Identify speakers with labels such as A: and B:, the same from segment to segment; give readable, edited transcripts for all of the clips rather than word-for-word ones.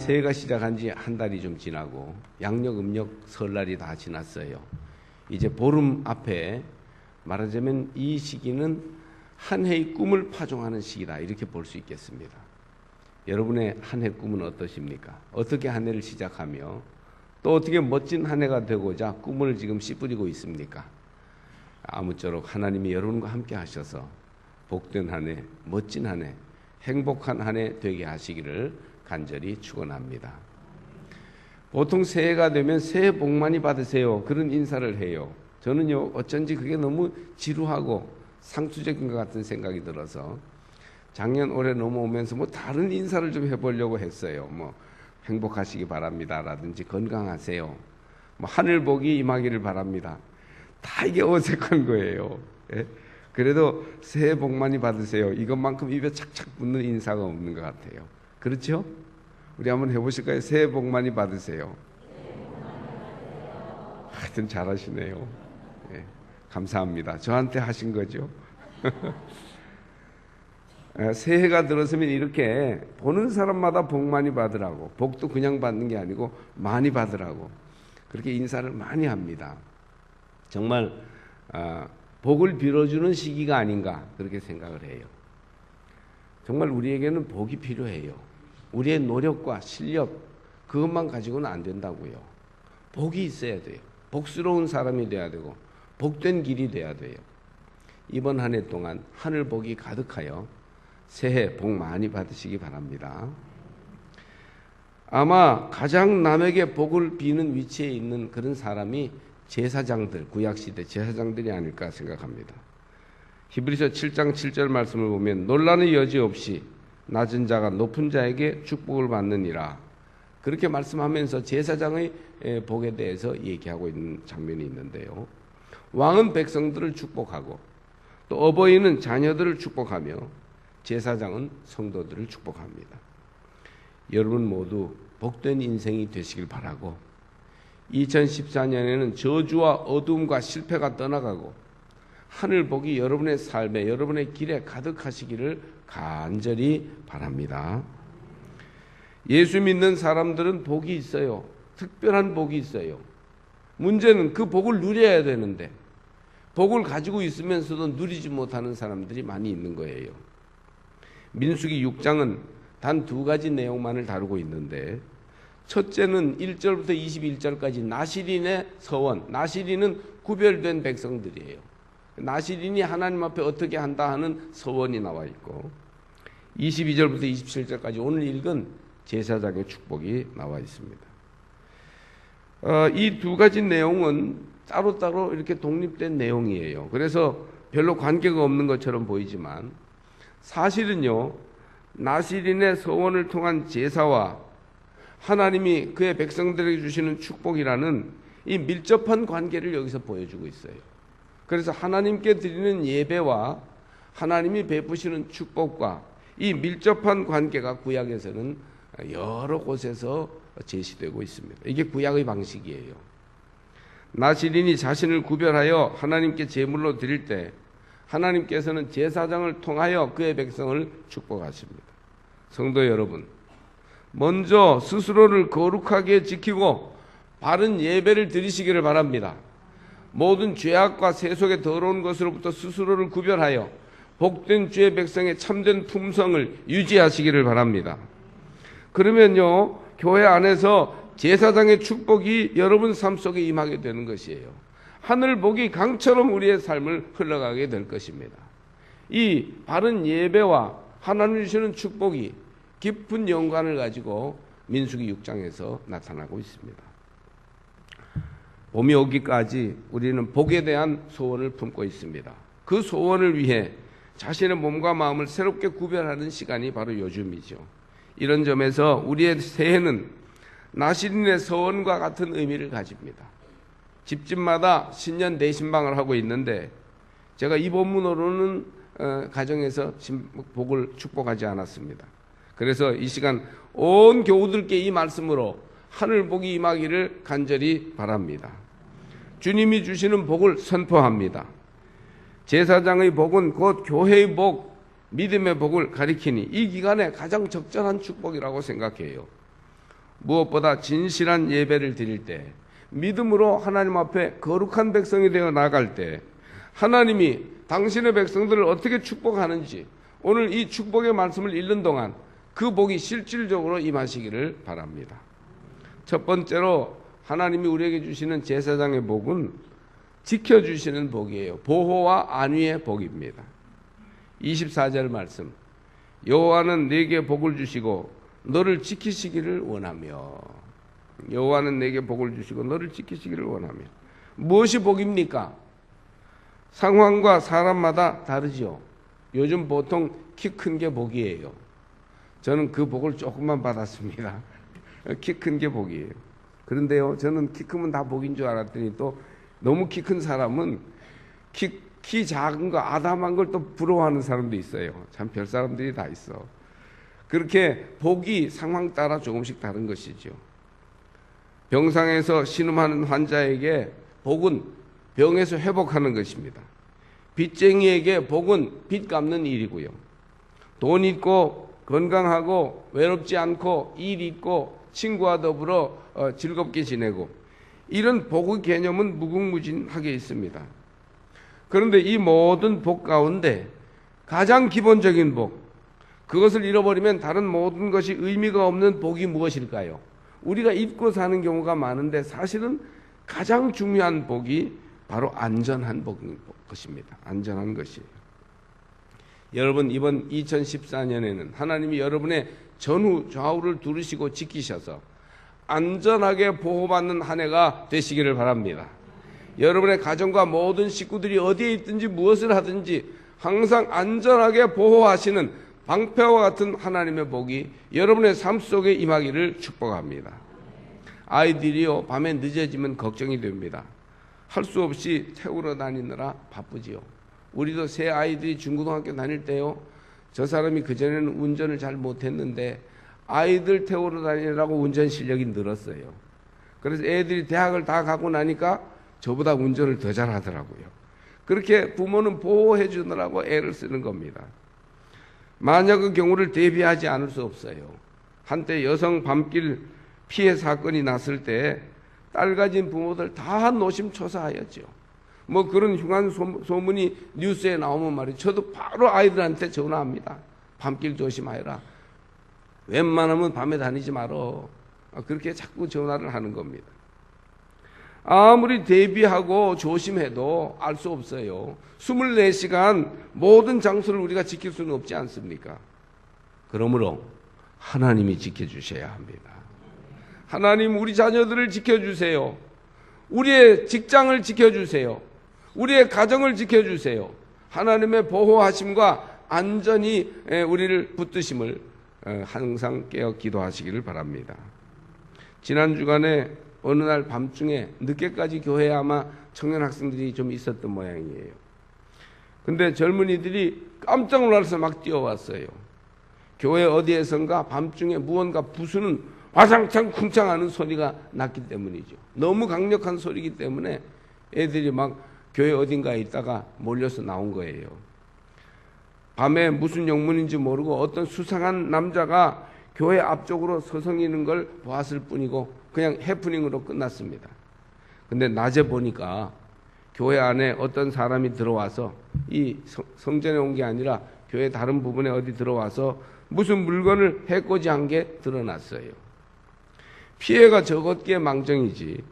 A: 새해가 시작한 지 한 달이 좀 지나고 양력 음력 설날이 다 지났어요. 이제 보름 앞에 말하자면 이 시기는 한 해의 꿈을 파종하는 시기다, 이렇게 볼 수 있겠습니다. 여러분의 한 해 꿈은 어떠십니까? 어떻게 한 해를 시작하며 또 어떻게 멋진 한 해가 되고자 꿈을 지금 씨 뿌리고 있습니까? 아무쪼록 하나님이 여러분과 함께 하셔서 복된 한 해, 멋진 한 해, 행복한 한 해 되게 하시기를 간절히 축원합니다. 보통 새해가 되면 새해 복 많이 받으세요, 그런 인사를 해요. 저는요, 어쩐지 그게 너무 지루하고 상투적인 것 같은 생각이 들어서 작년 올해 넘어오면서 뭐 다른 인사를 좀 해보려고 했어요. 뭐 행복하시기 바랍니다 라든지 건강하세요, 뭐 하늘 복이 임하기를 바랍니다. 다 이게 어색한 거예요. 예? 그래도 새해 복 많이 받으세요, 이것만큼 입에 착착 붙는 인사가 없는 것 같아요. 그렇죠? 우리 한번 해보실까요? 새해 복 많이 받으세요. 하여튼 잘하시네요. 예, 감사합니다. 저한테 하신 거죠. 새해가 들어서면 이렇게 보는 사람마다 복 많이 받으라고, 복도 그냥 받는 게 아니고 많이 받으라고 그렇게 인사를 많이 합니다. 정말 복을 빌어주는 시기가 아닌가 그렇게 생각을 해요. 정말 우리에게는 복이 필요해요. 우리의 노력과 실력 그것만 가지고는 안 된다고요. 복이 있어야 돼요. 복스러운 사람이 돼야 되고 복된 길이 돼야 돼요. 이번 한 해 동안 하늘 복이 가득하여 새해 복 많이 받으시기 바랍니다. 아마 가장 남에게 복을 비는 위치에 있는 그런 사람이 제사장들, 구약시대 제사장들이 아닐까 생각합니다. 히브리서 7장 7절 말씀을 보면 논란의 여지 없이 낮은 자가 높은 자에게 축복을 받느니라, 그렇게 말씀하면서 제사장의 복에 대해서 얘기하고 있는 장면이 있는데요. 왕은 백성들을 축복하고 또 어버이는 자녀들을 축복하며 제사장은 성도들을 축복합니다. 여러분 모두 복된 인생이 되시길 바라고 2014년에는 저주와 어둠과 실패가 떠나가고 하늘 복이 여러분의 삶에 여러분의 길에 가득하시기를 간절히 바랍니다. 예수 믿는 사람들은 복이 있어요. 특별한 복이 있어요. 문제는 그 복을 누려야 되는데 복을 가지고 있으면서도 누리지 못하는 사람들이 많이 있는 거예요. 민수기 6장은 단 2가지 내용만을 다루고 있는데 첫째는 1절부터 21절까지 나실인의 서원, 나실인은 구별된 백성들이에요. 나실인이 하나님 앞에 어떻게 한다 하는 서원이 나와 있고 22절부터 27절까지 오늘 읽은 제사장의 축복이 나와 있습니다. 이 2가지 내용은 따로따로 이렇게 독립된 내용이에요. 그래서 별로 관계가 없는 것처럼 보이지만 사실은요, 나실인의 서원을 통한 제사와 하나님이 그의 백성들에게 주시는 축복이라는 이 밀접한 관계를 여기서 보여주고 있어요. 그래서 하나님께 드리는 예배와 하나님이 베푸시는 축복과 이 밀접한 관계가 구약에서는 여러 곳에서 제시되고 있습니다. 이게 구약의 방식이에요. 나실인이 자신을 구별하여 하나님께 제물로 드릴 때 하나님께서는 제사장을 통하여 그의 백성을 축복하십니다. 성도 여러분, 먼저 스스로를 거룩하게 지키고 바른 예배를 드리시기를 바랍니다. 모든 죄악과 세속의 더러운 것으로부터 스스로를 구별하여 복된 주의 백성의 참된 품성을 유지하시기를 바랍니다. 그러면요, 교회 안에서 제사장의 축복이 여러분 삶 속에 임하게 되는 것이에요. 하늘 복이 강처럼 우리의 삶을 흘러가게 될 것입니다. 이 바른 예배와 하나님 주시는 축복이 깊은 연관을 가지고 민수기 6장에서 나타나고 있습니다. 봄이 오기까지 우리는 복에 대한 소원을 품고 있습니다. 그 소원을 위해 자신의 몸과 마음을 새롭게 구별하는 시간이 바로 요즘이죠. 이런 점에서 우리의 새해는 나실인의 서원과 같은 의미를 가집니다. 집집마다 신년 대신방을 하고 있는데 제가 이 본문으로는 가정에서 복을 축복하지 않았습니다. 그래서 이 시간 온 교우들께 이 말씀으로 하늘 복이 임하기를 간절히 바랍니다. 주님이 주시는 복을 선포합니다. 제사장의 복은 곧 교회의 복, 믿음의 복을 가리키니 이 기간에 가장 적절한 축복이라고 생각해요. 무엇보다 진실한 예배를 드릴 때, 믿음으로 하나님 앞에 거룩한 백성이 되어 나갈 때 하나님이 당신의 백성들을 어떻게 축복하는지 오늘 이 축복의 말씀을 읽는 동안 그 복이 실질적으로 임하시기를 바랍니다. 첫 번째로 하나님이 우리에게 주시는 제사장의 복은 지켜주시는 복이에요. 보호와 안위의 복입니다. 24절 말씀, 여호와는 네게 복을 주시고 너를 지키시기를 원하며, 여호와는 네게 복을 주시고 너를 지키시기를 원하며. 무엇이 복입니까? 상황과 사람마다 다르죠. 요즘 보통 키 큰 게 복이에요. 저는 그 복을 조금만 받았습니다. 키 큰 게 복이에요. 그런데요, 저는 키 크면 다 복인 줄 알았더니 또 너무 키 큰 사람은 키 작은 거, 아담한 걸 또 부러워하는 사람도 있어요. 참 별 사람들이 다 있어. 그렇게 복이 상황 따라 조금씩 다른 것이죠. 병상에서 신음하는 환자에게 복은 병에서 회복하는 것입니다. 빚쟁이에게 복은 빚 갚는 일이고요. 돈 있고 건강하고 외롭지 않고 일 있고 친구와 더불어 즐겁게 지내고, 이런 복의 개념은 무궁무진하게 있습니다. 그런데 이 모든 복 가운데 가장 기본적인 복, 그것을 잃어버리면 다른 모든 것이 의미가 없는 복이 무엇일까요? 우리가 잊고 사는 경우가 많은데 사실은 가장 중요한 복이 바로 안전한 복인 것입니다. 안전한 것이에요. 여러분, 이번 2014년에는 하나님이 여러분의 전후 좌우를 두르시고 지키셔서 안전하게 보호받는 한 해가 되시기를 바랍니다. 여러분의 가정과 모든 식구들이 어디에 있든지 무엇을 하든지 항상 안전하게 보호하시는 방패와 같은 하나님의 복이 여러분의 삶 속에 임하기를 축복합니다. 아이들이요, 밤에 늦어지면 걱정이 됩니다. 할 수 없이 태우러 다니느라 바쁘지요. 우리도 새 아이들이 중고등학교 다닐 때요, 저 사람이 그전에는 운전을 잘 못했는데 아이들 태우러 다니느라고 운전 실력이 늘었어요. 그래서 애들이 대학을 다 가고 나니까 저보다 운전을 더 잘하더라고요. 그렇게 부모는 보호해 주느라고 애를 쓰는 겁니다. 만약의 경우를 대비하지 않을 수 없어요. 한때 여성 밤길 피해 사건이 났을 때 딸 가진 부모들 다 노심초사하였죠. 뭐 그런 흉한 소문이 뉴스에 나오면 말이에요, 저도 바로 아이들한테 전화합니다. 밤길 조심하여라. 웬만하면 밤에 다니지 말어. 그렇게 자꾸 전화를 하는 겁니다. 아무리 대비하고 조심해도 알 수 없어요. 24시간 모든 장소를 우리가 지킬 수는 없지 않습니까? 그러므로 하나님이 지켜주셔야 합니다. 하나님, 우리 자녀들을 지켜주세요. 우리의 직장을 지켜주세요. 우리의 가정을 지켜주세요. 하나님의 보호하심과 안전이 우리를 붙드심을 항상 깨어 기도하시기를 바랍니다. 지난 주간에 어느 날 밤중에 늦게까지 교회에 아마 청년 학생들이 좀 있었던 모양이에요. 근데 젊은이들이 깜짝 놀라서 막 뛰어왔어요. 교회 어디에선가 밤중에 무언가 부수는 와장창 쿵창 하는 소리가 났기 때문이죠. 너무 강력한 소리이기 때문에 애들이 막 교회 어딘가에 있다가 몰려서 나온 거예요. 밤에 무슨 영문인지 모르고 어떤 수상한 남자가 교회 앞쪽으로 서성이는 걸 보았을 뿐이고 그냥 해프닝으로 끝났습니다. 근데 낮에 보니까 교회 안에 어떤 사람이 들어와서, 이 성전에 온 게 아니라 교회 다른 부분에 어디 들어와서 무슨 물건을 해코지한 게 드러났어요. 피해가 적었기에 망정이지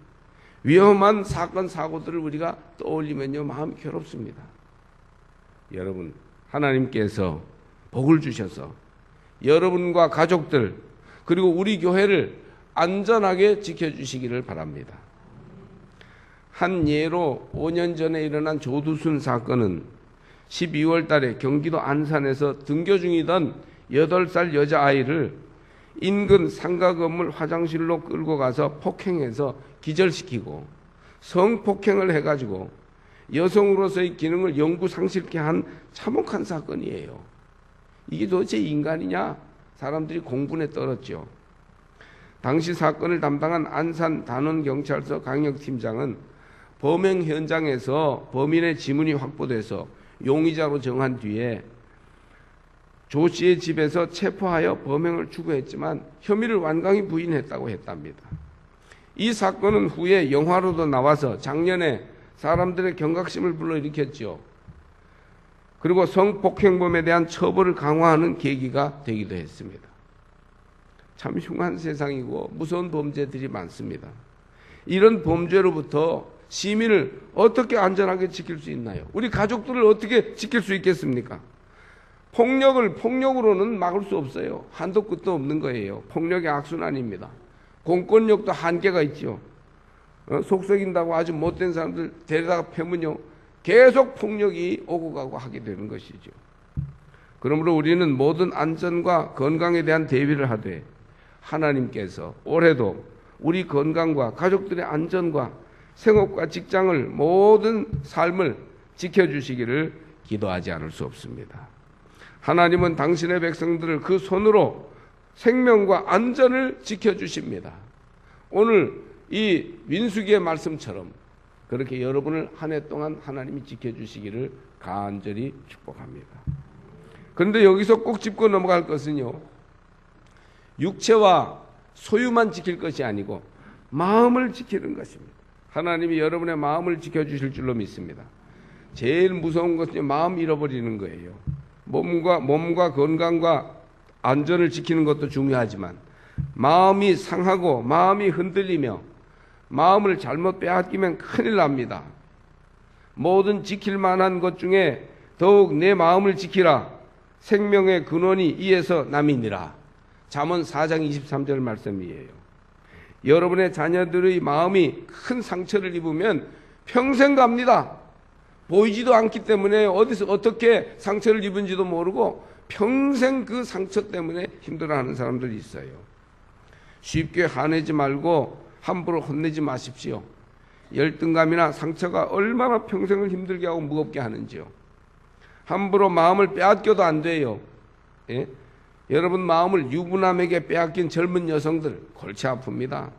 A: 위험한 사건 사고들을 우리가 떠올리면요, 마음이 괴롭습니다. 여러분, 하나님께서 복을 주셔서 여러분과 가족들 그리고 우리 교회를 안전하게 지켜주시기를 바랍니다. 한 예로 5년 전에 일어난 조두순 사건은 12월 달에 경기도 안산에서 등교 중이던 8살 여자아이를 인근 상가 건물 화장실로 끌고 가서 폭행해서 기절시키고 성폭행을 해가지고 여성으로서의 기능을 영구 상실케 한 참혹한 사건이에요. 이게 도대체 인간이냐? 사람들이 공분에 떨었죠. 당시 사건을 담당한 안산 단원경찰서 강력팀장은 범행 현장에서 범인의 지문이 확보돼서 용의자로 정한 뒤에 조 씨의 집에서 체포하여 범행을 추구했지만 혐의를 완강히 부인했다고 했답니다. 이 사건은 후에 영화로도 나와서 작년에 사람들의 경각심을 불러일으켰죠. 그리고 성폭행범에 대한 처벌을 강화하는 계기가 되기도 했습니다. 참 흉한 세상이고 무서운 범죄들이 많습니다. 이런 범죄로부터 시민을 어떻게 안전하게 지킬 수 있나요? 우리 가족들을 어떻게 지킬 수 있겠습니까? 폭력으로는 막을 수 없어요. 한도 끝도 없는 거예요. 폭력의 악순환입니다. 공권력도 한계가 있죠. 속썩인다고 아주 못된 사람들 데려다가 패면요, 계속 폭력이 오고 가고 하게 되는 것이죠. 그러므로 우리는 모든 안전과 건강에 대한 대비를 하되 하나님께서 올해도 우리 건강과 가족들의 안전과 생업과 직장을 모든 삶을 지켜주시기를 기도하지 않을 수 없습니다. 하나님은 당신의 백성들을 그 손으로 생명과 안전을 지켜주십니다. 오늘 이 민수기의 말씀처럼 그렇게 여러분을 한 해 동안 하나님이 지켜주시기를 간절히 축복합니다. 그런데 여기서 꼭 짚고 넘어갈 것은요, 육체와 소유만 지킬 것이 아니고 마음을 지키는 것입니다. 하나님이 여러분의 마음을 지켜주실 줄로 믿습니다. 제일 무서운 것은 마음 잃어버리는 거예요. 몸과 건강과 안전을 지키는 것도 중요하지만 마음이 상하고 마음이 흔들리며 마음을 잘못 빼앗기면 큰일 납니다. 모든 지킬 만한 것 중에 더욱 내 마음을 지키라. 생명의 근원이 이에서 남이니라. 잠언 4장 23절 말씀이에요. 여러분의 자녀들의 마음이 큰 상처를 입으면 평생 갑니다. 보이지도 않기 때문에 어디서 어떻게 상처를 입은지도 모르고 평생 그 상처 때문에 힘들어하는 사람들이 있어요. 쉽게 화내지 말고 함부로 혼내지 마십시오. 열등감이나 상처가 얼마나 평생을 힘들게 하고 무겁게 하는지요. 함부로 마음을 빼앗겨도 안 돼요. 예? 여러분 마음을 유부남에게 빼앗긴 젊은 여성들 골치 아픕니다.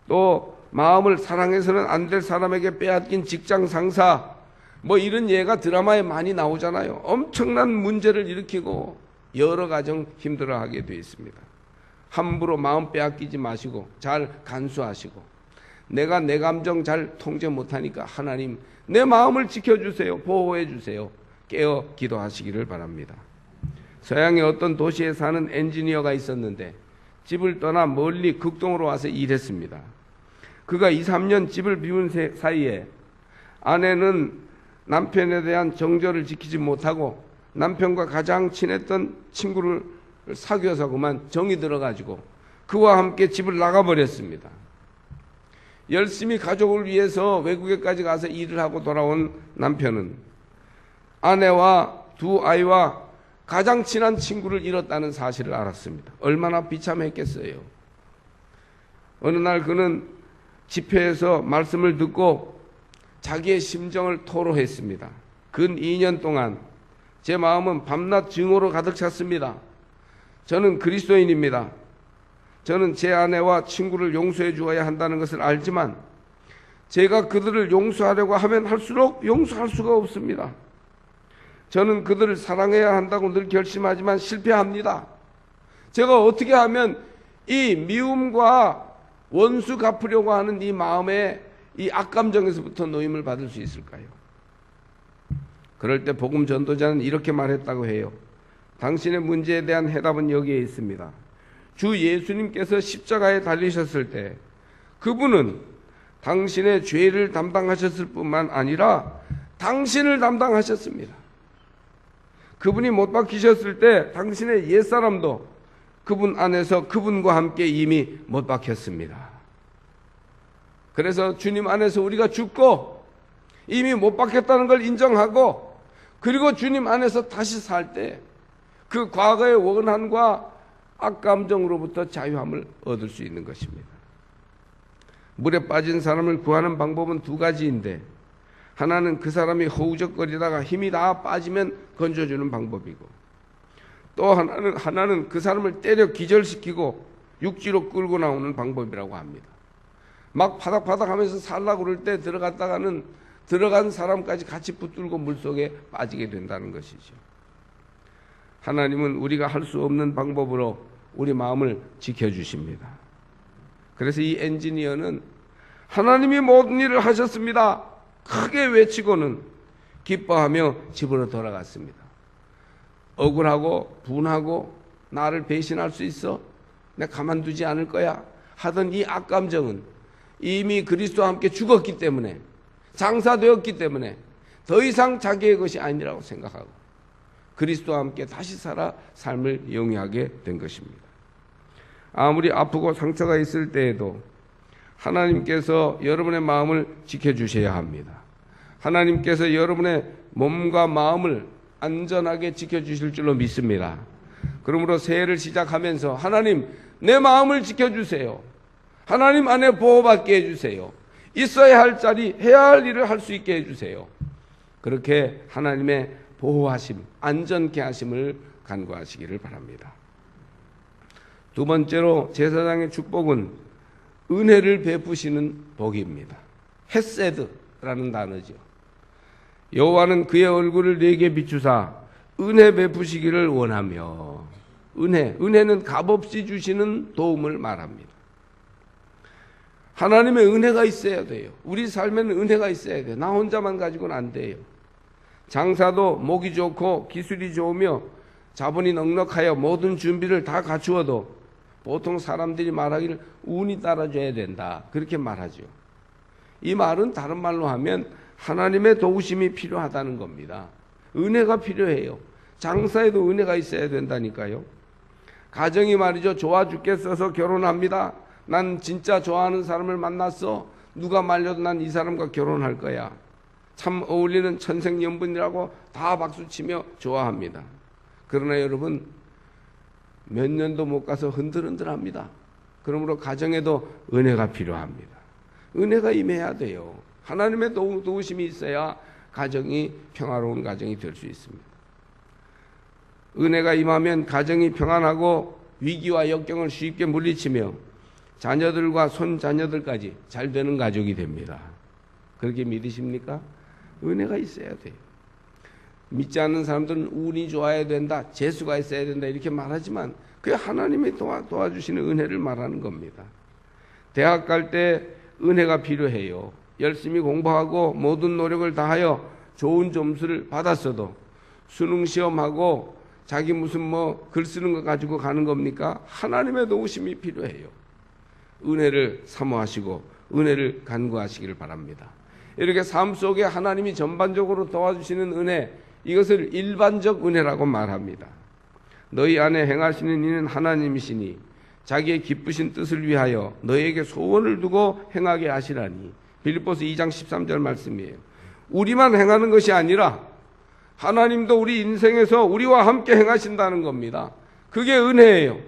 A: 또 마음을 사랑해서는 안 될 사람에게 빼앗긴 직장 상사, 뭐 이런 예가 드라마에 많이 나오잖아요. 엄청난 문제를 일으키고 여러 가정 힘들어하게 되어 있습니다. 함부로 마음 빼앗기지 마시고 잘 간수하시고, 내가 내 감정 잘 통제 못하니까 하나님 내 마음을 지켜주세요. 보호해 주세요. 깨어 기도하시기를 바랍니다. 서양의 어떤 도시에 사는 엔지니어가 있었는데 집을 떠나 멀리 극동으로 와서 일했습니다. 그가 2, 3년 집을 비운 사이에 아내는 남편에 대한 정절을 지키지 못하고 남편과 가장 친했던 친구를 사귀어서 그만 정이 들어가지고 그와 함께 집을 나가버렸습니다. 열심히 가족을 위해서 외국에까지 가서 일을 하고 돌아온 남편은 아내와 두 아이와 가장 친한 친구를 잃었다는 사실을 알았습니다. 얼마나 비참했겠어요. 어느 날 그는 집회에서 말씀을 듣고 자기의 심정을 토로했습니다. 근 2년 동안 제 마음은 밤낮 증오로 가득 찼습니다. 저는 그리스도인입니다. 저는 제 아내와 친구를 용서해 주어야 한다는 것을 알지만 제가 그들을 용서하려고 하면 할수록 용서할 수가 없습니다. 저는 그들을 사랑해야 한다고 늘 결심하지만 실패합니다. 제가 어떻게 하면 이 미움과 원수 갚으려고 하는 이 마음의 이 악감정에서부터 노임을 받을 수 있을까요? 그럴 때 복음 전도자는 이렇게 말했다고 해요. 당신의 문제에 대한 해답은 여기에 있습니다. 주 예수님께서 십자가에 달리셨을 때 그분은 당신의 죄를 담당하셨을 뿐만 아니라 당신을 담당하셨습니다. 그분이 못 박히셨을 때 당신의 옛사람도 그분 안에서 그분과 함께 이미 못 박혔습니다. 그래서 주님 안에서 우리가 죽고 이미 못 박혔다는 걸 인정하고 그리고 주님 안에서 다시 살 때 그 과거의 원한과 악감정으로부터 자유함을 얻을 수 있는 것입니다. 물에 빠진 사람을 구하는 방법은 두 가지인데 하나는 그 사람이 허우적거리다가 힘이 다 빠지면 건져주는 방법이고 또 하나는 그 사람을 때려 기절시키고 육지로 끌고 나오는 방법이라고 합니다. 막 파닥파닥 하면서 살라고 그럴 때 들어간 사람까지 같이 붙들고 물속에 빠지게 된다는 것이죠. 하나님은 우리가 할 수 없는 방법으로 우리 마음을 지켜주십니다. 그래서 이 엔지니어는 하나님이 모든 일을 하셨습니다 크게 외치고는 기뻐하며 집으로 돌아갔습니다. 억울하고 분하고 나를 배신할 수 있어? 내가 가만두지 않을 거야 하던 이 악감정은 이미 그리스도와 함께 죽었기 때문에, 장사되었기 때문에 더 이상 자기의 것이 아니라고 생각하고 그리스도와 함께 다시 살아 삶을 영위하게 된 것입니다. 아무리 아프고 상처가 있을 때에도 하나님께서 여러분의 마음을 지켜주셔야 합니다. 하나님께서 여러분의 몸과 마음을 안전하게 지켜주실 줄로 믿습니다. 그러므로 새해를 시작하면서 하나님, 내 마음을 지켜주세요. 하나님 안에 보호받게 해주세요. 있어야 할 자리, 해야 할 일을 할 수 있게 해주세요. 그렇게 하나님의 보호하심, 안전케 하심을 간구하시기를 바랍니다. 두 번째로 제사장의 축복은 은혜를 베푸시는 복입니다. 헤세드라는 단어죠. 여호와는 그의 얼굴을 내게 비추사 은혜 베푸시기를 원하며, 은혜는 값없이 주시는 도움을 말합니다. 하나님의 은혜가 있어야 돼요. 우리 삶에는 은혜가 있어야 돼요. 나 혼자만 가지고는 안 돼요. 장사도 목이 좋고 기술이 좋으며 자본이 넉넉하여 모든 준비를 다 갖추어도 보통 사람들이 말하기를 운이 따라줘야 된다, 그렇게 말하죠. 이 말은 다른 말로 하면 하나님의 도우심이 필요하다는 겁니다. 은혜가 필요해요. 장사에도 은혜가 있어야 된다니까요. 가정이 말이죠, 좋아 죽겠어서 결혼합니다. 난 진짜 좋아하는 사람을 만났어. 누가 말려도 난 이 사람과 결혼할 거야. 참 어울리는 천생연분이라고 다 박수치며 좋아합니다. 그러나 여러분, 몇 년도 못 가서 흔들흔들합니다. 그러므로 가정에도 은혜가 필요합니다. 은혜가 임해야 돼요. 하나님의 도우심이 있어야 가정이 평화로운 가정이 될 수 있습니다. 은혜가 임하면 가정이 평안하고 위기와 역경을 쉽게 물리치며 자녀들과 손자녀들까지 잘 되는 가족이 됩니다. 그렇게 믿으십니까? 은혜가 있어야 돼요. 믿지 않는 사람들은 운이 좋아야 된다, 재수가 있어야 된다 이렇게 말하지만 그게 하나님이 도와주시는 은혜를 말하는 겁니다. 대학 갈 때 은혜가 필요해요. 열심히 공부하고 모든 노력을 다하여 좋은 점수를 받았어도 수능 시험하고 자기 무슨 글 쓰는 거 가지고 가는 겁니까? 하나님의 도우심이 필요해요. 은혜를 사모하시고 은혜를 간구하시기를 바랍니다. 이렇게 삶 속에 하나님이 전반적으로 도와주시는 은혜, 이것을 일반적 은혜라고 말합니다. 너희 안에 행하시는 이는 하나님이시니 자기의 기쁘신 뜻을 위하여 너희에게 소원을 두고 행하게 하시라니. 빌립보서 2장 13절 말씀이에요. 우리만 행하는 것이 아니라 하나님도 우리 인생에서 우리와 함께 행하신다는 겁니다. 그게 은혜예요.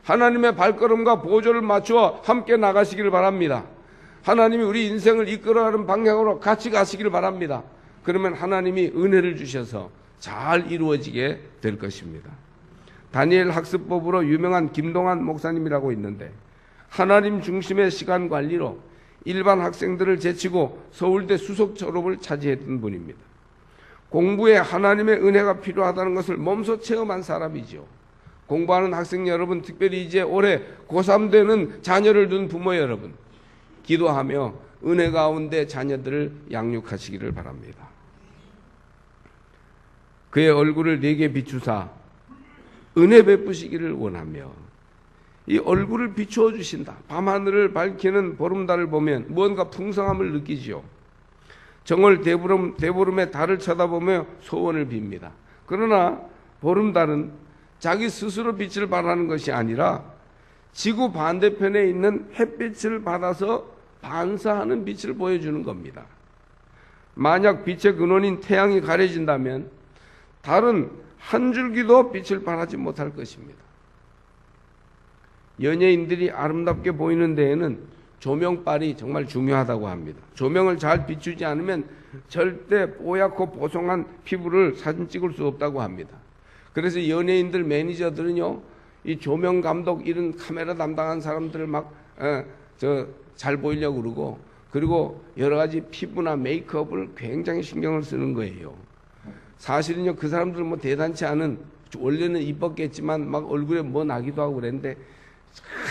A: 하나님의 발걸음과 보조를 맞추어 함께 나가시기를 바랍니다. 하나님이 우리 인생을 이끌어가는 방향으로 같이 가시기를 바랍니다. 그러면 하나님이 은혜를 주셔서 잘 이루어지게 될 것입니다. 다니엘 학습법으로 유명한 김동환 목사님이라고 있는데 하나님 중심의 시간 관리로 일반 학생들을 제치고 서울대 수석 졸업을 차지했던 분입니다. 공부에 하나님의 은혜가 필요하다는 것을 몸소 체험한 사람이죠. 공부하는 학생 여러분, 특별히 이제 올해 고3 되는 자녀를 둔 부모 여러분, 기도하며 은혜 가운데 자녀들을 양육하시기를 바랍니다. 그의 얼굴을 내게 비추사 은혜 베푸시기를 원하며, 이 얼굴을 비추어 주신다. 밤하늘을 밝히는 보름달을 보면 무언가 풍성함을 느끼지요. 정월 대보름의 달을 쳐다보며 소원을 빕니다. 그러나 보름달은 자기 스스로 빛을 발하는 것이 아니라 지구 반대편에 있는 햇빛을 받아서 반사하는 빛을 보여주는 겁니다. 만약 빛의 근원인 태양이 가려진다면 달은 한 줄기도 빛을 발하지 못할 것입니다. 연예인들이 아름답게 보이는 데에는 조명빨이 정말 중요하다고 합니다. 조명을 잘 비추지 않으면 절대 뽀얗고 보송한 피부를 사진 찍을 수 없다고 합니다. 그래서 연예인들 매니저들은요, 이 조명 감독 이런 카메라 담당한 사람들을 막 잘 보이려고 그러고, 그리고 여러 가지 피부나 메이크업을 굉장히 신경을 쓰는 거예요. 사실은요, 그 사람들은 뭐 대단치 않은 원래는 이뻤겠지만 막 얼굴에 뭐 나기도 하고 그랬는데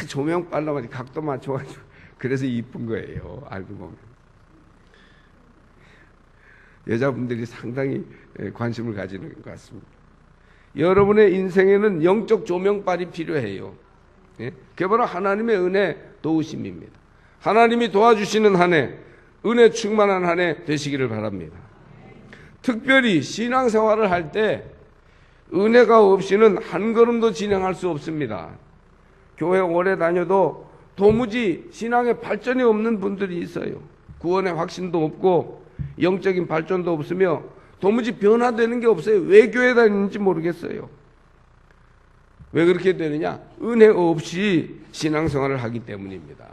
A: 조명 빨라가지고 각도 맞춰가지고 그래서 이쁜 거예요. 알고 보면 여자분들이 상당히 관심을 가지는 것 같습니다. 여러분의 인생에는 영적 조명빨이 필요해요. 그게 바로 하나님의 은혜 도우심입니다. 하나님이 도와주시는 한 해, 은혜 충만한 한 해 되시기를 바랍니다. 특별히 신앙생활을 할 때 은혜가 없이는 한 걸음도 진행할 수 없습니다. 교회 오래 다녀도 도무지 신앙의 발전이 없는 분들이 있어요. 구원의 확신도 없고 영적인 발전도 없으며 도무지 변화되는 게 없어요. 왜 교회 다니는지 모르겠어요. 왜 그렇게 되느냐? 은혜 없이 신앙생활을 하기 때문입니다.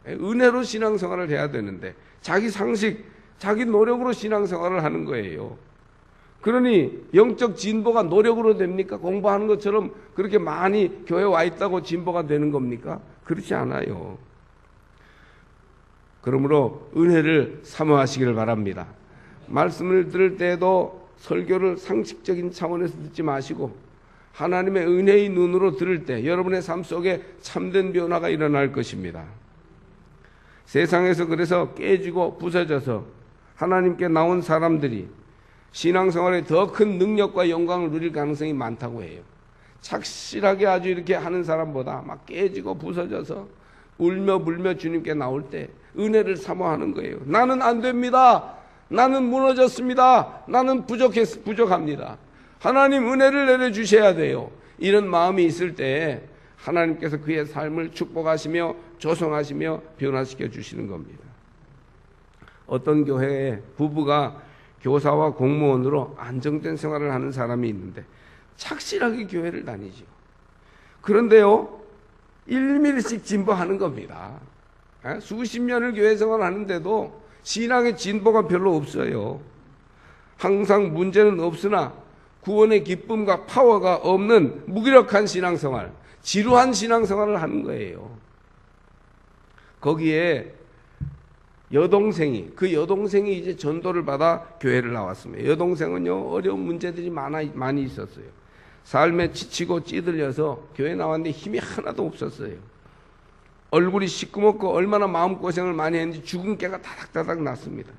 A: 은혜로 신앙생활을 해야 되는데 자기 상식, 자기 노력으로 신앙생활을 하는 거예요. 그러니 영적 진보가 노력으로 됩니까? 공부하는 것처럼 그렇게 많이 교회 와 있다고 진보가 되는 겁니까? 그렇지 않아요. 그러므로 은혜를 사모하시기를 바랍니다. 말씀을 들을 때에도 설교를 상식적인 차원에서 듣지 마시고 하나님의 은혜의 눈으로 들을 때 여러분의 삶 속에 참된 변화가 일어날 것입니다. 세상에서 그래서 깨지고 부서져서 하나님께 나온 사람들이 신앙생활에 더 큰 능력과 영광을 누릴 가능성이 많다고 해요. 착실하게 아주 이렇게 하는 사람보다 막 깨지고 부서져서 울며 불며 주님께 나올 때 은혜를 사모하는 거예요. 나는 안 됩니다. 나는 무너졌습니다. 나는 부족합니다. 하나님 은혜를 내려주셔야 돼요. 이런 마음이 있을 때 하나님께서 그의 삶을 축복하시며 조성하시며 변화시켜 주시는 겁니다. 어떤 교회에 부부가 교사와 공무원으로 안정된 생활을 하는 사람이 있는데 착실하게 교회를 다니죠. 그런데요 1mm씩 진보하는 겁니다. 수십 년을 교회 생활을 하는데도 신앙의 진보가 별로 없어요. 항상 문제는 없으나 구원의 기쁨과 파워가 없는 무기력한 신앙생활, 지루한 신앙생활을 하는 거예요. 거기에 여동생이 이제 전도를 받아 교회를 나왔습니다. 여동생은요 어려운 문제들이 많이 있었어요. 삶에 지치고 찌들려서 교회 나왔는데 힘이 하나도 없었어요. 얼굴이 시꺼멓고 얼마나 마음고생을 많이 했는지 죽은 깨가 다닥다닥 났습니다.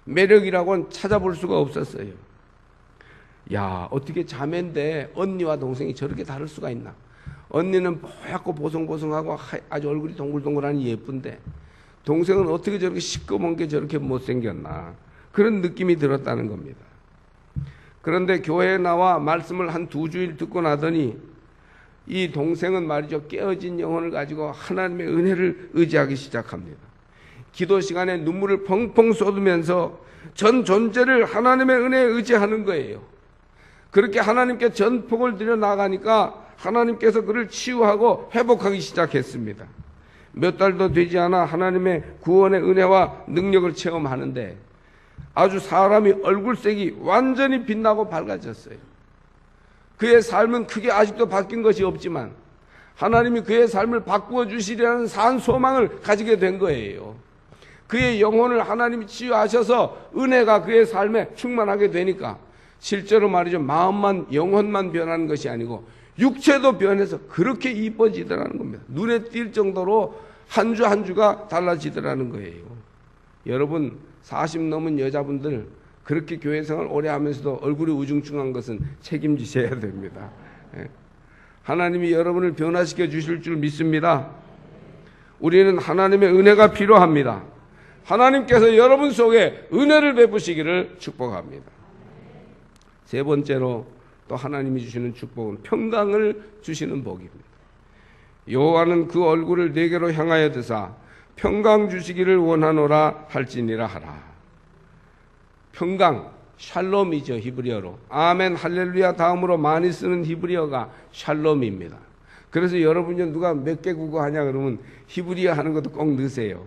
A: 매력이라고는 찾아볼 수가 없었어요. 야, 어떻게 자매인데 언니와 동생이 저렇게 다를 수가 있나? 언니는 뽀얗고 보송보송하고 아주 얼굴이 동글동글하니 예쁜데 동생은 어떻게 저렇게 시꺼먼 게 저렇게 못생겼나? 그런 느낌이 들었다는 겁니다. 그런데 교회에 나와 말씀을 한 2주일 듣고 나더니 이 동생은 말이죠, 깨어진 영혼을 가지고 하나님의 은혜를 의지하기 시작합니다. 기도 시간에 눈물을 펑펑 쏟으면서 전 존재를 하나님의 은혜에 의지하는 거예요. 그렇게 하나님께 전폭을 들여 나가니까 하나님께서 그를 치유하고 회복하기 시작했습니다. 몇 달도 되지 않아 하나님의 구원의 은혜와 능력을 체험하는데 아주 사람이 얼굴색이 완전히 빛나고 밝아졌어요. 그의 삶은 크게 아직도 바뀐 것이 없지만 하나님이 그의 삶을 바꾸어 주시리라는 산 소망을 가지게 된 거예요. 그의 영혼을 하나님이 치유하셔서 은혜가 그의 삶에 충만하게 되니까 실제로 말이죠, 마음만 영혼만 변하는 것이 아니고 육체도 변해서 그렇게 이뻐지더라는 겁니다. 눈에 띌 정도로 한 주 한 주가 달라지더라는 거예요. 여러분 40 넘은 여자분들 그렇게 교회 생활 오래 하면서도 얼굴이 우중충한 것은 책임지셔야 됩니다. 하나님이 여러분을 변화시켜 주실 줄 믿습니다. 우리는 하나님의 은혜가 필요합니다. 하나님께서 여러분 속에 은혜를 베푸시기를 축복합니다. 세 번째로 또 하나님이 주시는 축복은 평강을 주시는 복입니다. 여호와는 그 얼굴을 내게로 향하여 드사 평강 주시기를 원하노라 할지니라 하라. 평강, 샬롬이죠, 히브리어로. 아멘, 할렐루야 다음으로 많이 쓰는 히브리어가 샬롬입니다. 그래서 여러분이 누가 몇 개 국어 하냐 그러면 히브리어 하는 것도 꼭 넣으세요.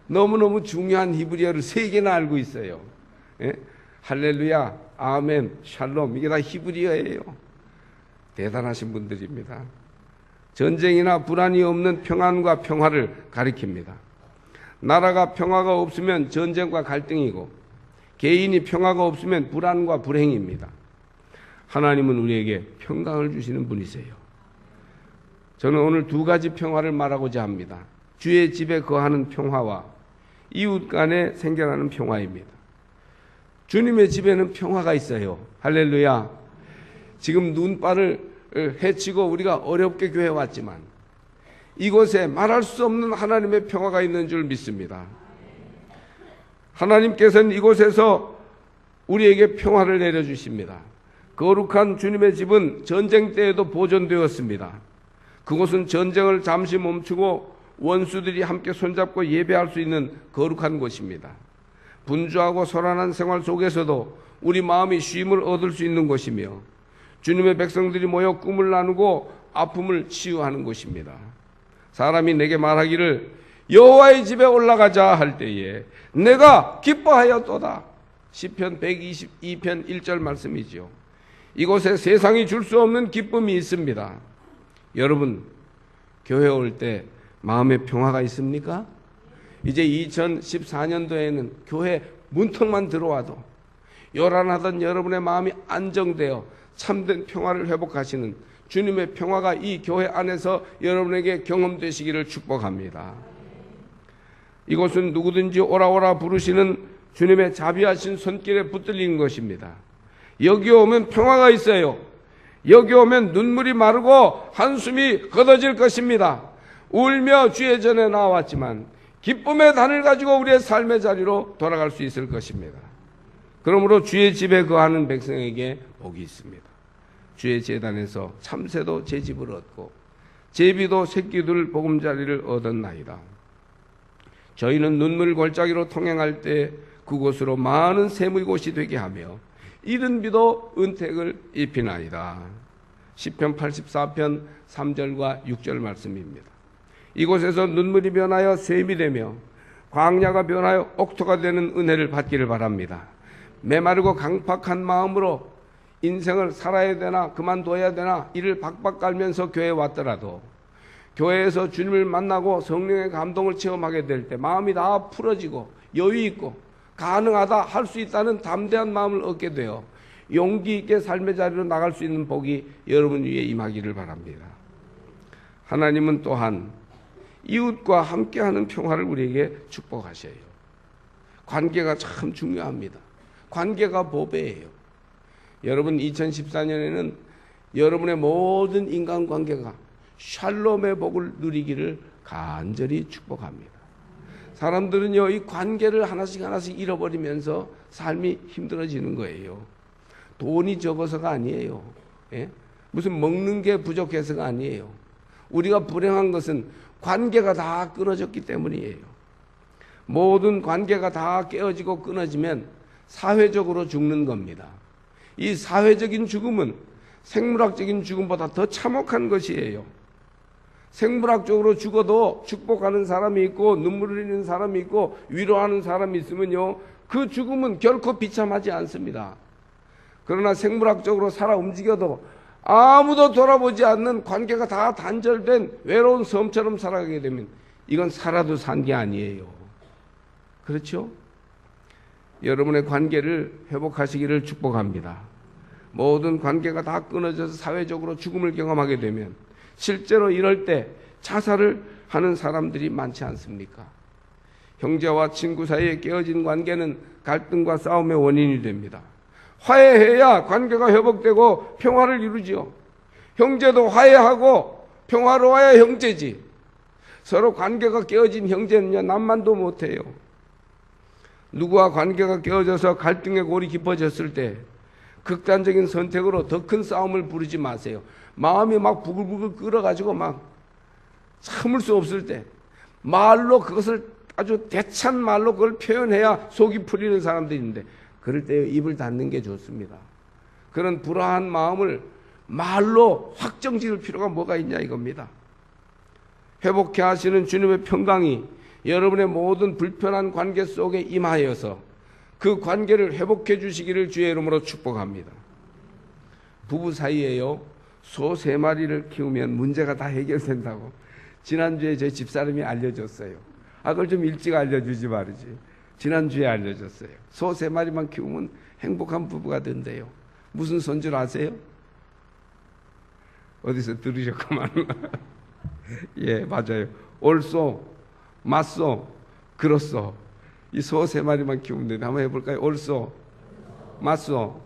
A: 너무너무 중요한 히브리어를 3개나 알고 있어요. 예? 할렐루야, 아멘, 샬롬, 이게 다 히브리어예요. 대단하신 분들입니다. 전쟁이나 불안이 없는 평안과 평화를 가리킵니다. 나라가 평화가 없으면 전쟁과 갈등이고 개인이 평화가 없으면 불안과 불행입니다. 하나님은 우리에게 평강을 주시는 분이세요. 저는 오늘 두 가지 평화를 말하고자 합니다. 주의 집에 거하는 평화와 이웃 간에 생겨나는 평화입니다. 주님의 집에는 평화가 있어요. 할렐루야. 지금 눈발을 헤치고 우리가 어렵게 교회에 왔지만 이곳에 말할 수 없는 하나님의 평화가 있는 줄 믿습니다. 하나님께서는 이곳에서 우리에게 평화를 내려주십니다. 거룩한 주님의 집은 전쟁 때에도 보존되었습니다. 그곳은 전쟁을 잠시 멈추고 원수들이 함께 손잡고 예배할 수 있는 거룩한 곳입니다. 분주하고 소란한 생활 속에서도 우리 마음이 쉼을 얻을 수 있는 곳이며 주님의 백성들이 모여 꿈을 나누고 아픔을 치유하는 곳입니다. 사람이 내게 말하기를 여호와의 집에 올라가자 할 때에 내가 기뻐하였도다. 시편 122편 1절 말씀이지요. 이곳에 세상이 줄 수 없는 기쁨이 있습니다. 여러분, 교회 올 때 마음에 평화가 있습니까? 이제 2014년도에는 교회 문턱만 들어와도 요란하던 여러분의 마음이 안정되어 참된 평화를 회복하시는 주님의 평화가 이 교회 안에서 여러분에게 경험되시기를 축복합니다. 이곳은 누구든지 오라 부르시는 주님의 자비하신 손길에 붙들리는 것입니다. 여기 오면 평화가 있어요. 여기 오면 눈물이 마르고 한숨이 걷어질 것입니다. 울며 주의 전에 나왔지만 기쁨의 단을 가지고 우리의 삶의 자리로 돌아갈 수 있을 것입니다. 그러므로 주의 집에 거하는 백성에게 복이 있습니다. 주의 제단에서 참새도 제 집을 얻고 제비도 새끼들 보금자리를 얻었나이다. 저희는 눈물 골짜기로 통행할 때 그곳으로 많은 샘의 곳이 되게 하며 이른 비도 은택을 입히나이다. 시편 84편 3절과 6절 말씀입니다. 이곳에서 눈물이 변하여 샘이 되며 광야가 변하여 옥토가 되는 은혜를 받기를 바랍니다. 메마르고 강팍한 마음으로 인생을 살아야 되나 그만둬야 되나 이를 박박 깔면서 교회에 왔더라도 교회에서 주님을 만나고 성령의 감동을 체험하게 될 때 마음이 다 풀어지고 여유 있고 가능하다 할 수 있다는 담대한 마음을 얻게 되어 용기 있게 삶의 자리로 나갈 수 있는 복이 여러분 위에 임하기를 바랍니다. 하나님은 또한 이웃과 함께하는 평화를 우리에게 축복하셔요. 관계가 참 중요합니다. 관계가 보배예요. 여러분 2014년에는 여러분의 모든 인간관계가 샬롬의 복을 누리기를 간절히 축복합니다. 사람들은요, 이 관계를 하나씩 잃어버리면서 삶이 힘들어지는 거예요. 돈이 적어서가 아니에요. 예? 무슨 먹는 게 부족해서가 아니에요. 우리가 불행한 것은 관계가 다 끊어졌기 때문이에요. 모든 관계가 다 깨어지고 끊어지면 사회적으로 죽는 겁니다. 이 사회적인 죽음은 생물학적인 죽음보다 더 참혹한 것이에요. 생물학적으로 죽어도 축복하는 사람이 있고 눈물을 흘리는 사람이 있고 위로하는 사람이 있으면요, 그 죽음은 결코 비참하지 않습니다. 그러나 생물학적으로 살아 움직여도 아무도 돌아보지 않는 관계가 다 단절된 외로운 섬처럼 살아가게 되면 이건 살아도 산 게 아니에요. 그렇죠? 여러분의 관계를 회복하시기를 축복합니다. 모든 관계가 다 끊어져서 사회적으로 죽음을 경험하게 되면 실제로 이럴 때 자살을 하는 사람들이 많지 않습니까? 형제와 친구 사이에 깨어진 관계는 갈등과 싸움의 원인이 됩니다. 화해해야 관계가 회복되고 평화를 이루지요. 형제도 화해하고 평화로워야 형제지. 서로 관계가 깨어진 형제는요, 남만도 못해요. 누구와 관계가 깨어져서 갈등의 골이 깊어졌을 때 극단적인 선택으로 더 큰 싸움을 부르지 마세요. 마음이 막 부글부글 끓어가지고 막 참을 수 없을 때 말로 그것을 아주 대찬 말로 그걸 표현해야 속이 풀리는 사람들이 있는데 그럴 때 입을 닫는 게 좋습니다. 그런 불안한 마음을 말로 확정 지을 필요가 뭐가 있냐 이겁니다. 회복해 하시는 주님의 평강이 여러분의 모든 불편한 관계 속에 임하여서 그 관계를 회복해 주시기를 주의 이름으로 축복합니다. 부부 사이에요, 소 3마리를 키우면 문제가 다 해결된다고 지난주에 제 집사람이 알려줬어요. 그걸 좀 일찍 알려주지 말이지. 지난주에 알려줬어요. 소 3마리만 키우면 행복한 부부가 된대요. 무슨 소인 줄 아세요? 어디서 들으셨구만. 예, 맞아요. 옳소, 맞소, 그렇소. 이 소 3마리만 키우면 되는데 한번 해볼까요? 옳소, 맞소,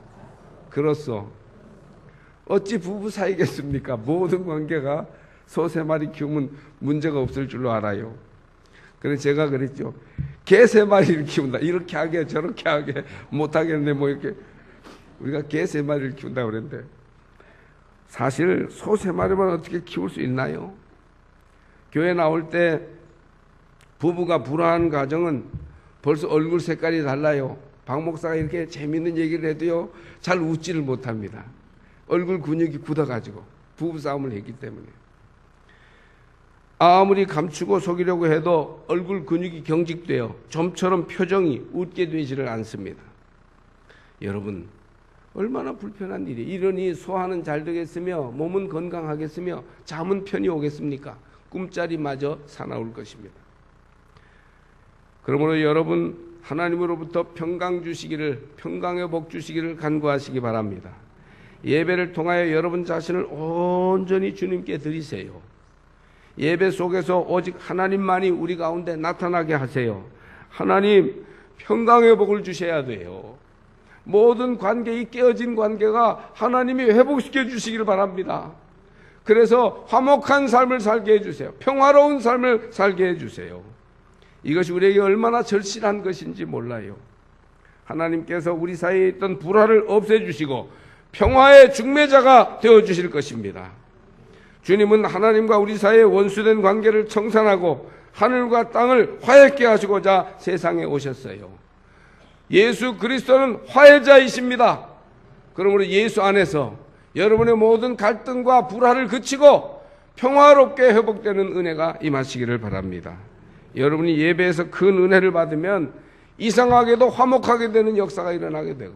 A: 그렇소. 어찌 부부 사이겠습니까? 모든 관계가 소 3마리 키우면 문제가 없을 줄로 알아요. 그래서 제가 그랬죠. 개 3마리를 키운다. 이렇게 하게 저렇게 하게 못하겠네. 뭐 이렇게 우리가 개 3마리를 키운다고 그랬는데 사실 소 3마리만 어떻게 키울 수 있나요? 교회 나올 때 부부가 불화한 가정은 벌써 얼굴 색깔이 달라요. 박 목사가 이렇게 재밌는 얘기를 해도요 잘 웃지를 못합니다. 얼굴 근육이 굳어가지고 부부싸움을 했기 때문에. 아무리 감추고 속이려고 해도 얼굴 근육이 경직되어 좀처럼 표정이 웃게 되지를 않습니다. 여러분 얼마나 불편한 일이에요. 이러니 소화는 잘 되겠으며 몸은 건강하겠으며 잠은 편히 오겠습니까? 꿈자리마저 사나울 것입니다. 그러므로 여러분 하나님으로부터 평강 주시기를, 평강의 복 주시기를 간구하시기 바랍니다. 예배를 통하여 여러분 자신을 온전히 주님께 드리세요. 예배 속에서 오직 하나님만이 우리 가운데 나타나게 하세요. 하나님 평강의 복을 주셔야 돼요. 모든 관계, 이 깨어진 관계가 하나님이 회복시켜 주시기를 바랍니다. 그래서 화목한 삶을 살게 해주세요. 평화로운 삶을 살게 해주세요. 이것이 우리에게 얼마나 절실한 것인지 몰라요. 하나님께서 우리 사이에 있던 불화를 없애주시고 평화의 중매자가 되어주실 것입니다. 주님은 하나님과 우리 사이의 원수된 관계를 청산하고 하늘과 땅을 화해케 하시고자 세상에 오셨어요. 예수 그리스도는 화해자이십니다. 그러므로 예수 안에서 여러분의 모든 갈등과 불화를 그치고 평화롭게 회복되는 은혜가 임하시기를 바랍니다. 여러분이 예배에서 큰 은혜를 받으면 이상하게도 화목하게 되는 역사가 일어나게 되고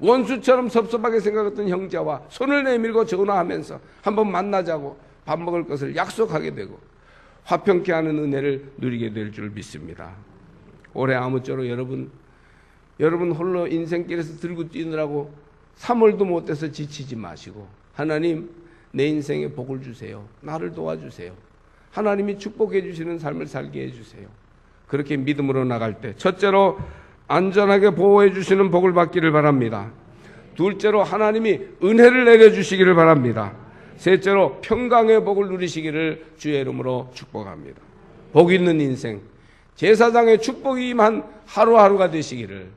A: 원수처럼 섭섭하게 생각했던 형제와 손을 내밀고 전화하면서 한번 만나자고 밥 먹을 것을 약속하게 되고 화평케 하는 은혜를 누리게 될 줄 믿습니다. 올해 아무쪼록 여러분 홀로 인생길에서 들고 뛰느라고 3월도 못 돼서 지치지 마시고 하나님 내 인생에 복을 주세요. 나를 도와주세요. 하나님이 축복해 주시는 삶을 살게 해주세요. 그렇게 믿음으로 나갈 때 첫째로 안전하게 보호해 주시는 복을 받기를 바랍니다. 둘째로 하나님이 은혜를 내려주시기를 바랍니다. 셋째로 평강의 복을 누리시기를 주의 이름으로 축복합니다. 복 있는 인생, 제사장의 축복이 임한 하루하루가 되시기를